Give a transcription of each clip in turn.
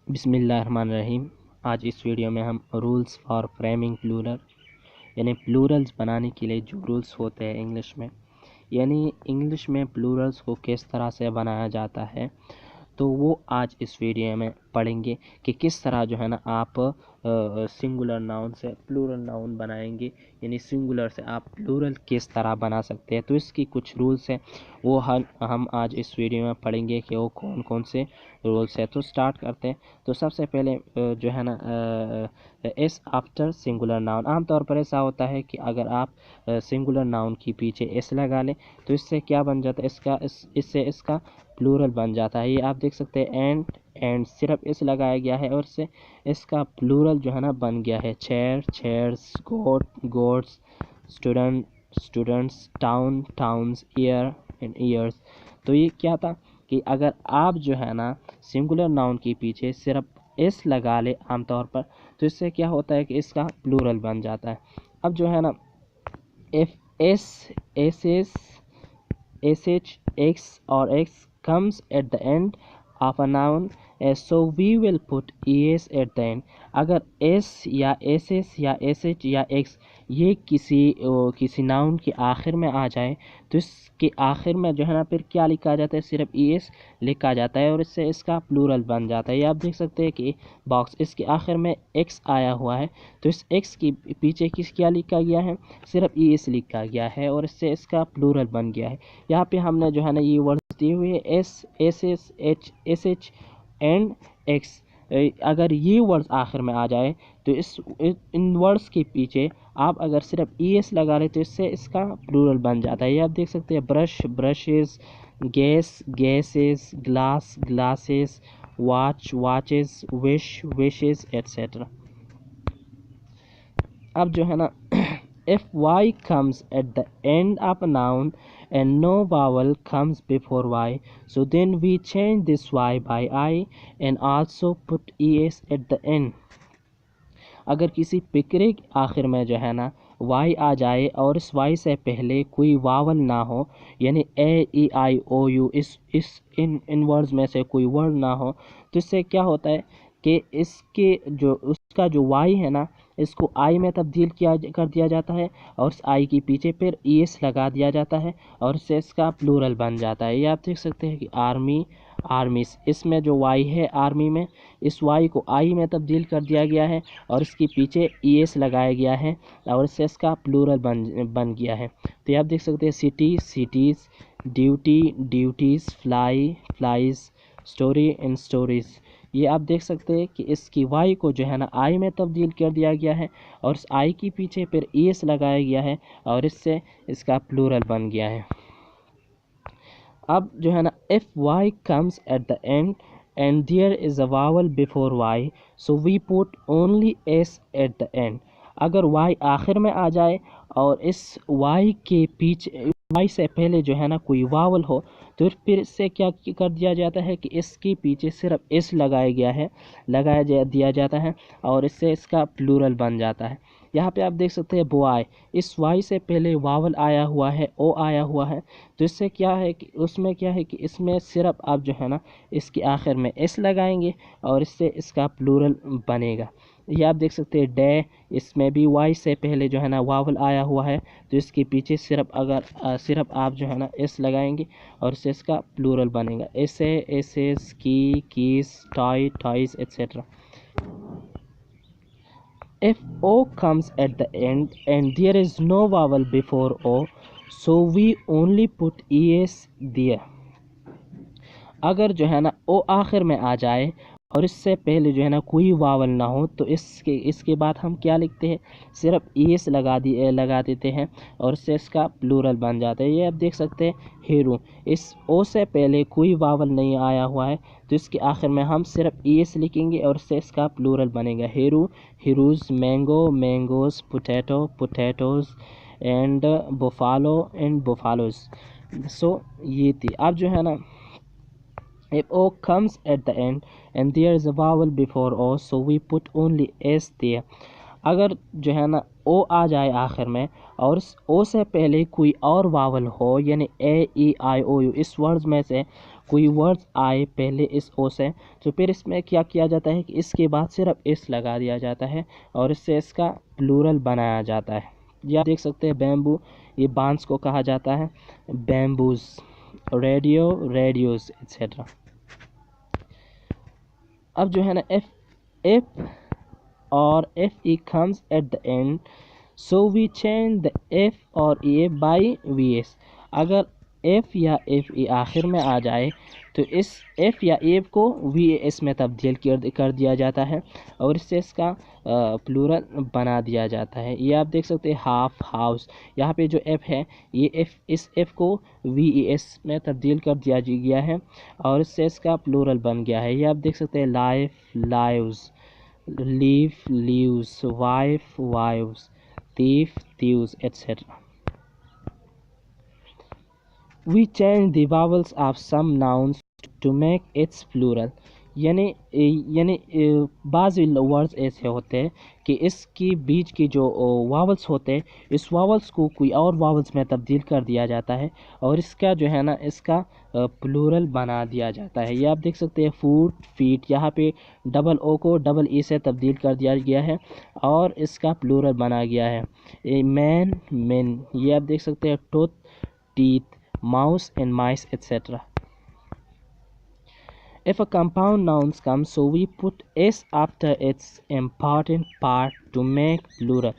बिस्मिल्लाहिर्रहमानिर्रहीम। आज इस वीडियो में हम रूल्स फॉर फ्रेमिंग प्लूरल यानी प्लूरल्स बनाने के लिए जो रूल्स होते हैं इंग्लिश में, यानी इंग्लिश में प्लूरल्स को किस तरह से बनाया जाता है, तो वो आज इस वीडियो में पढ़ेंगे कि किस तरह जो है ना आप सिंगुलर नाउन से प्लूरल नाउन बनाएंगे, यानी सिंगुलर से आप प्लूरल किस तरह बना सकते हैं। तो इसकी कुछ रूल्स हैं, वो हम आज इस वीडियो में पढ़ेंगे कि वो कौन कौन से रूल्स है। तो स्टार्ट करते हैं। तो सबसे पहले जो है ना एस आफ्टर सिंगुलर नाउन। आमतौर पर ऐसा होता है कि अगर आप सिंगुलर नाउन के पीछे एस लगा लें तो इससे क्या बन जाता है, इससे इसका प्लूरल बन जाता है। ये आप देख सकते हैं एंड सिर्फ इस लगाया गया है और इससे इसका प्लूरल जो है ना बन गया है। Chair chairs, goat goats, students, town towns, year and years. तो ये क्या था कि अगर आप जो है ना सिंगुलर नाउन के पीछे सिर्फ एस लगा ले आमतौर पर, तो इससे क्या होता है कि इसका प्लूरल बन जाता है। अब जो है ना इफ एस एच एक्स और x comes at the end of a noun, so we will put es at the end. अगर s या ss या sh या x ये किसी नाउन के आखिर में आ जाए तो इसके आखिर में जो है ना फिर क्या लिखा जाता है, सिर्फ es लिखा जाता है और इससे इसका प्लूरल बन जाता है। ये आप देख सकते हैं कि बॉक्स इसके आखिर में x आया हुआ है, तो इस x के पीछे क्या लिखा गया है, सिर्फ es लिखा गया है और इससे इसका प्लूरल बन गया है। यहाँ पे हमने जो है ना ये वर्ड दिए हुए S S S H S H and x, अगर ये वर्ड्स आखिर में आ जाए तो इन वर्ड्स के पीछे आप अगर सिर्फ ई एस लगा रहे तो इससे इसका प्लूरल बन जाता है। ये आप देख सकते हैं brush brushes, gas gases, glass glasses, watch watches, wish wishes etcetera. अब जो है ना if y comes at the end of a noun and no vowel comes before y, so then we change this y by I and also put es at the end. अगर किसी फिक्रे के आखिर में जो है ना y आ जाए और इस y से पहले कोई वावल ना हो, यानी ए ई आई ओ यू इन वर्ड्स में से कोई वर्ड ना हो, तो इससे क्या होता है कि उसका जो y है ना इसको आई में तब्दील कर दिया जाता है और इस आई के पीछे फिर एस लगा दिया जाता है और इससे इसका प्लूरल बन जाता है। ये आप देख सकते हैं कि आर्मी आर्मीज, इसमें जो वाई है आर्मी में, इस वाई को आई में तब्दील कर दिया गया है और इसके पीछे एस लगाया गया है और इससे इसका प्लूरल बन गया है। तो ये आप देख सकते हैं city cities, duty duties, fly flies, story and stories. ये आप देख सकते हैं कि इसकी वाई को जो है ना आई में तब्दील कर दिया गया है और इस आई के पीछे फिर एस लगाया गया है और इससे इसका प्लूरल बन गया है। अब जो है ना if y comes at the end and there is a vowel before y, so we put only s at the end. अगर y आखिर में आ जाए और इस y के पीछे y से पहले जो है ना कोई वावल हो तो फिर इससे क्या कर दिया जाता है कि इसके पीछे सिर्फ s लगाया दिया जाता है और इससे इसका प्लूरल बन जाता है। यहाँ पे आप देख सकते हैं बॉय, इस वाई से पहले वावल आया हुआ है, ओ आया हुआ है, तो इससे क्या है कि उसमें क्या है कि इसमें सिर्फ आप जो है ना इसके आखिर में एस लगाएंगे और इससे इसका प्लूरल बनेगा। ये आप देख सकते हैं डे, इसमें भी वाई से पहले जो है ना वावल आया हुआ है तो इसके पीछे सिर्फ आप जो है ना एस लगाएंगे और इससे इसका प्लूरल बनेगा। एसे एसेस, की keys, toy toys etcetera. If O comes at the end and there is no vowel before O, so we only put es there. अगर जो है ना O आखिर में आ जाए और इससे पहले जो है ना कोई वावल ना हो तो इसके बाद हम क्या लिखते हैं, सिर्फ एस लगा देते हैं और इससे इसका प्लूरल बन जाता है। ये आप देख सकते हैं हीरो, इस ओ से पहले कोई वावल नहीं आया हुआ है तो इसके आखिर में हम सिर्फ एस लिखेंगे और इससे इसका प्लूरल बनेगा। Hero heroes, mango mangoes, potato potatoes and buffalo and buffaloes. So ये थी। अब जो है ना if O comes at the end and there is a vowel before O, so we put only S there. अगर जो है ना ओ आ जाए आखिर में और ओ से पहले कोई और वावल हो, यानी ए ई आई ओ यू इस वर्ड्स में से کوئی ورڈز آئے پہلے اس او سے تو پھر اس میں کیا کیا جاتا ہے کہ اس کے بعد صرف اس لگا دیا جاتا ہے اور اس سے اس کا پلورل بنایا جاتا ہے. یہ آپ دیکھ سکتے ہیں بیمبو، یہ بانس کو کہا جاتا ہے بیمبوز، ریڈیو ریڈیوز ایٹسیٹرا. اب جو ہے نا ایف اور F E comes at the end so we change the F اور ای بائی وی ایس. اگر ایف یا ایف ای آخر میں آ جائے تو اس ایف یا ایف کو وی ایس میں تبدیل کر دیا جاتا ہے اور اس سے اس کا پلورل بنا دیا جاتا ہے. یہ آپ دیکھ سکتے ہیں ہاف، ہاؤس. یہاں پہ جو ایف ہے یہ اس ایف کو وی ای ایس میں تبدیل کر دیا گیا ہے اور اس سے اس کا پلورل بن گیا ہے. یہ آپ دیکھ سکتے ہیں life, lives, leaf, leaves, wife, wives, thief، thieves etc. We change the vowels of some nouns to make its plural. یعنی بعض ورڈز ایسے ہوتے ہیں کہ اس کی بیچ کی جو واولس ہوتے ہیں اس واولس کو کوئی اور واولس میں تبدیل کر دیا جاتا ہے اور اس کا جو ہے نا اس کا پلورل بنا دیا جاتا ہے. یہ آپ دیکھ سکتے ہیں فوٹ، فیٹ. یہاں پہ ڈبل او کو ڈبل ای سے تبدیل کر دیا گیا ہے اور اس کا پلورل بنا گیا ہے. مین، مین. یہ آپ دیکھ سکتے ہیں tooth, teeth, mouse and mice etc. If a compound noun comes, so we put s after its important part to make plural.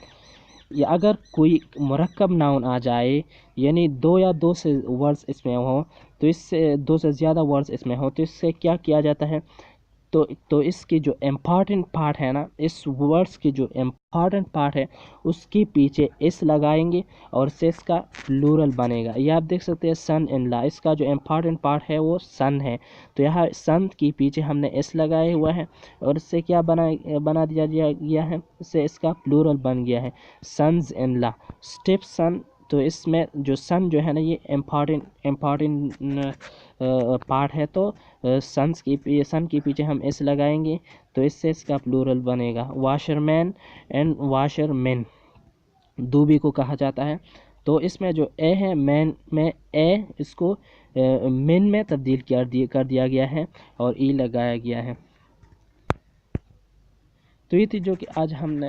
یا اگر کوئی مرکب ناؤن آ جائے یعنی دو یا دو سے ورڈز اس میں ہوں تو اس سے دو سے زیادہ ورڈز اس میں ہوں تو اس سے کیا کیا جاتا ہے تو اس کی جو امپارٹنٹ پارٹ ہے نا، اس ورڈس کی جو امپارٹنٹ پارٹ ہے اس کے پیچھے اس لگائیں گے اور اس سے اس کا پلورل بنے گا. یہ آپ دیکھ سکتے ہیں سن ان لا. اس کا جو امپارٹنٹ پارٹ ہے وہ سن ہے تو یہاں سن کے پیچھے ہم نے اس لگائے ہوا ہے اور اس سے کیا بنا دیا گیا ہے، اس سے اس کا پلورل بن گیا ہے سنز ان لا. اسٹیپ سن. تو اس میں جو سن جو ہے نا یہ امپارٹنٹ پارٹ ہے تو سن کے پیچھے ہم اس لگائیں گے تو اس سے اس کا پلورل بنے گا. واشر مین اینڈ واشر مین دوبی کو کہا جاتا ہے تو اس میں جو اے ہے مین میں اے اس کو مین میں تبدیل کر دیا گیا ہے اور ای لگایا گیا ہے. تو یہ تھی جو کہ آج ہم نے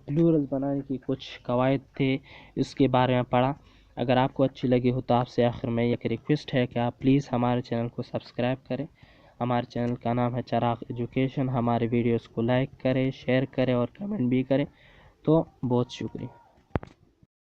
پلورل بنانے کی کچھ قواعد تھے اس کے بارے میں پڑھا. اگر آپ کو اچھی لگی ہو تو آپ سے آخر میں ایک ریکویسٹ ہے کہ آپ پلیز ہمارے چینل کو سبسکرائب کریں. ہمارے چینل کا نام ہے چراغ ایجوکیشن. ہمارے ویڈیوز کو لائک کریں، شیئر کریں اور کمنٹ بھی کریں. تو بہت شکریہ.